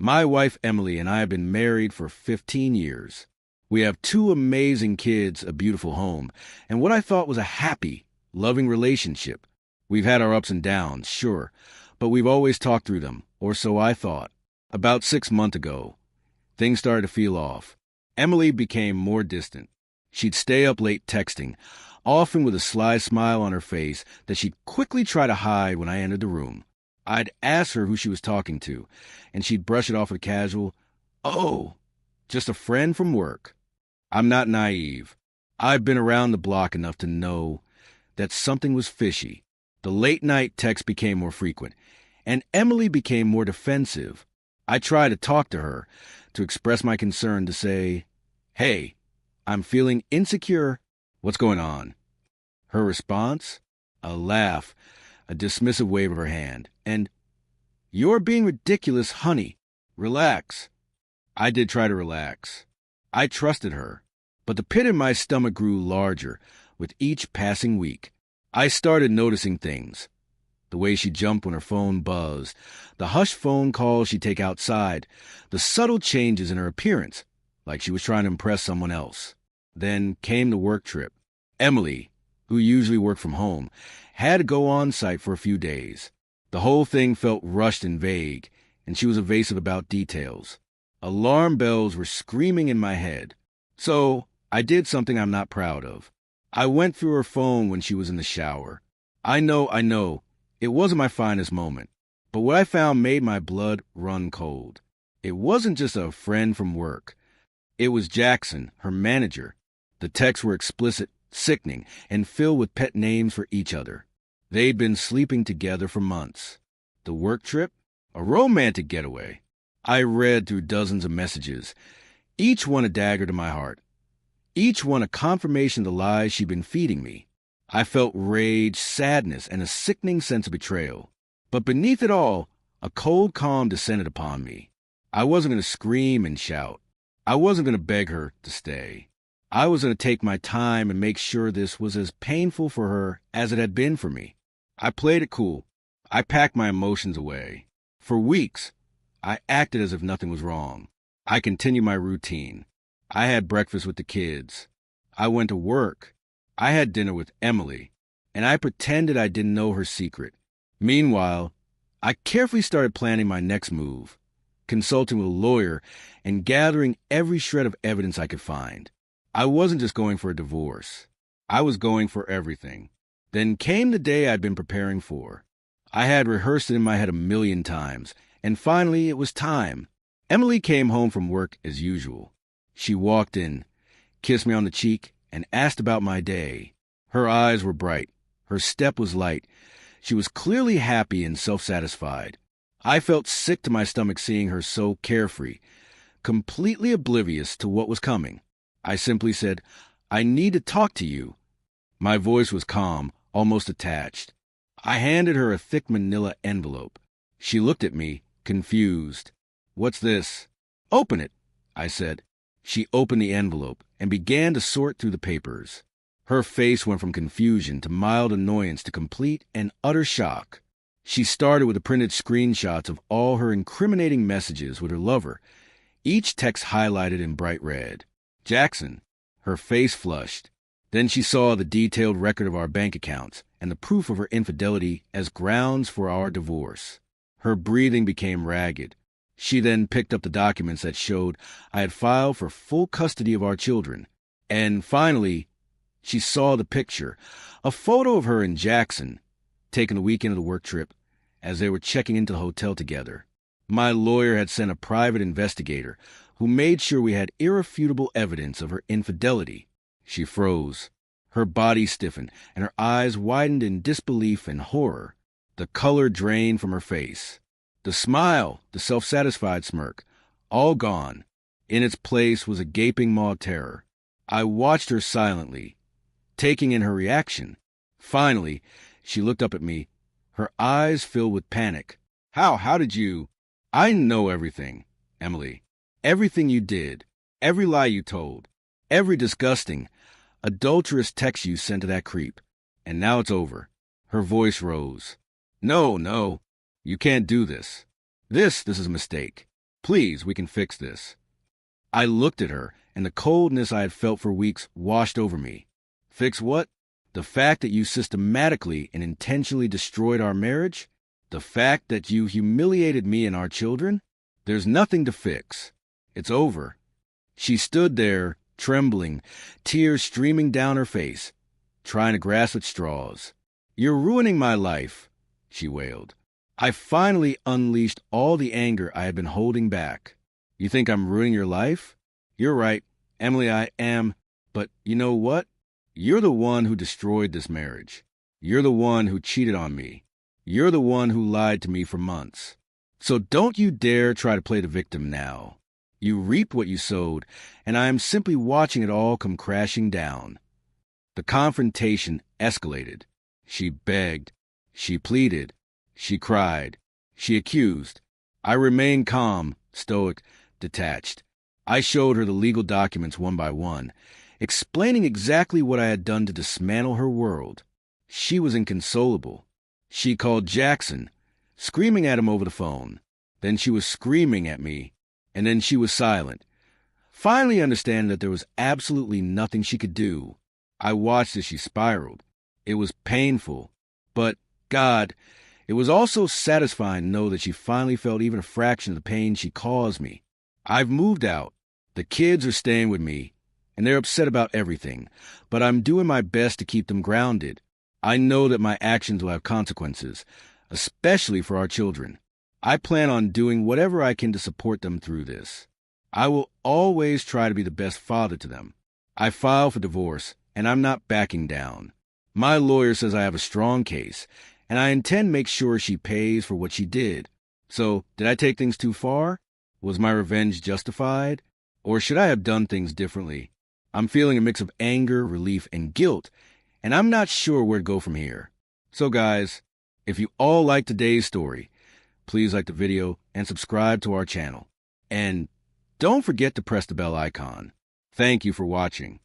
My wife Emily and I have been married for 15 years. We have two amazing kids, a beautiful home, and what I thought was a happy, loving relationship. We've had our ups and downs, sure, but we've always talked through them, or so I thought. About 6 months ago, things started to feel off. Emily became more distant. She'd stay up late texting, often with a sly smile on her face that she'd quickly try to hide when I entered the room. I'd ask her who she was talking to, and she'd brush it off with a casual, "Oh, just a friend from work." I'm not naive. I've been around the block enough to know that something was fishy. The late-night texts became more frequent, and Emily became more defensive. I tried to talk to her, to express my concern, to say, "Hey, I'm feeling insecure. What's going on?" Her response? A laugh, a dismissive wave of her hand, and, "You're being ridiculous, honey. Relax." I did try to relax. I trusted her, but the pit in my stomach grew larger with each passing week. I started noticing things. The way she jumped when her phone buzzed, the hushed phone calls she'd take outside, the subtle changes in her appearance, like she was trying to impress someone else. Then came the work trip. Emily, who usually worked from home, had to go on site for a few days. The whole thing felt rushed and vague, and she was evasive about details. Alarm bells were screaming in my head. So I did something I'm not proud of. I went through her phone when she was in the shower. I know, it wasn't my finest moment. But what I found made my blood run cold. It wasn't just a friend from work. It was Jackson, her manager. The texts were explicit, sickening, and filled with pet names for each other. They'd been sleeping together for months. The work trip? A romantic getaway. I read through dozens of messages, each one a dagger to my heart, each one a confirmation of the lies she'd been feeding me. I felt rage, sadness, and a sickening sense of betrayal. But beneath it all, a cold calm descended upon me. I wasn't going to scream and shout. I wasn't going to beg her to stay. I was going to take my time and make sure this was as painful for her as it had been for me. I played it cool. I packed my emotions away. For weeks, I acted as if nothing was wrong. I continued my routine. I had breakfast with the kids. I went to work. I had dinner with Emily. And I pretended I didn't know her secret. Meanwhile, I carefully started planning my next move, consulting with a lawyer and gathering every shred of evidence I could find. I wasn't just going for a divorce. I was going for everything. Then came the day I'd been preparing for. I had rehearsed it in my head 1,000,000 times. And finally, it was time. Emily came home from work as usual. She walked in, kissed me on the cheek, and asked about my day. Her eyes were bright. Her step was light. She was clearly happy and self-satisfied. I felt sick to my stomach seeing her so carefree, completely oblivious to what was coming. I simply said, "I need to talk to you." My voice was calm, almost attached. I handed her a thick manila envelope. She looked at me, confused. "What's this?" "Open it," I said. She opened the envelope and began to sort through the papers. Her face went from confusion to mild annoyance to complete and utter shock. She started with the printed screenshots of all her incriminating messages with her lover, each text highlighted in bright red. Jackson. Her face flushed. Then she saw the detailed record of our bank accounts and the proof of her infidelity as grounds for our divorce. Her breathing became ragged. She then picked up the documents that showed I had filed for full custody of our children. And finally, she saw the picture, a photo of her and Jackson, taken the weekend of the work trip, as they were checking into the hotel together. My lawyer had sent a private investigator who made sure we had irrefutable evidence of her infidelity. She froze. Her body stiffened, and her eyes widened in disbelief and horror. The color drained from her face. The smile, the self-satisfied smirk, all gone. In its place was a gaping maw of terror. I watched her silently, taking in her reaction. Finally, she looked up at me, her eyes filled with panic. How did you? I know everything, Emily. Everything you did, every lie you told, every disgusting, adulterous text you sent to that creep. And now it's over. Her voice rose. No, you can't do this. This is a mistake. Please, we can fix this. I looked at her, and the coldness I had felt for weeks washed over me. Fix what? The fact that you systematically and intentionally destroyed our marriage? The fact that you humiliated me and our children? There's nothing to fix. It's over. She stood there, trembling, tears streaming down her face, trying to grasp at straws. You're ruining my life, she wailed. I finally unleashed all the anger I had been holding back. You think I'm ruining your life? You're right, Emily, I am. But you know what? You're the one who destroyed this marriage. You're the one who cheated on me. You're the one who lied to me for months. So don't you dare try to play the victim now. You reaped what you sowed, and I am simply watching it all come crashing down. The confrontation escalated. She begged. She pleaded. She cried. She accused. I remained calm, stoic, detached. I showed her the legal documents one by one, explaining exactly what I had done to dismantle her world. She was inconsolable. She called Jackson, screaming at him over the phone. Then she was screaming at me, and then she was silent. Finally understanding that there was absolutely nothing she could do, I watched as she spiraled. It was painful, but, God, it was also satisfying to know that she finally felt even a fraction of the pain she caused me. I've moved out. The kids are staying with me, and they're upset about everything, but I'm doing my best to keep them grounded. I know that my actions will have consequences, especially for our children. I plan on doing whatever I can to support them through this. I will always try to be the best father to them. I filed for divorce, and I'm not backing down. My lawyer says I have a strong case, and I intend to make sure she pays for what she did. So, did I take things too far? Was my revenge justified? Or should I have done things differently? I'm feeling a mix of anger, relief, and guilt, and I'm not sure where to go from here. So guys, if you all liked today's story, please like the video and subscribe to our channel. And don't forget to press the bell icon. Thank you for watching.